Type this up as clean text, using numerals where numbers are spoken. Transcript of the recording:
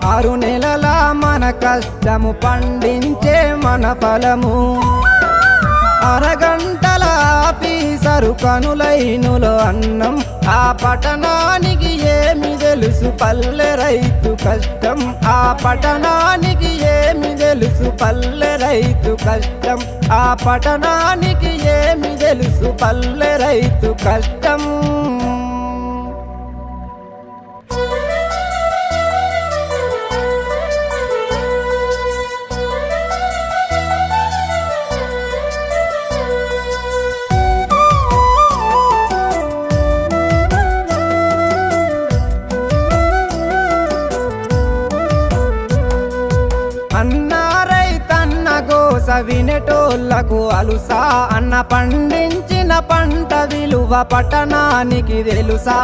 6 నెలల మన కష్టము పండించే మన ఫలము అరగంటల ఆఫీసరు కనులైనులో అన్నం ఆ పట్టణానికి ఏమి తెలుసు పల్లె రైతు కష్టం ఆ పట్టణానికి ఏమి తెలుసు పల్లె రైతు కష్టం ఆ పట్టణానికి ఏమి తెలుసు పల్లె రైతు కష్టం అన్న రైతన్న గోస వినేటోళ్లకు అలుసా అన్న పండించిన పంట విలువ పట్టణానికి తెలుసా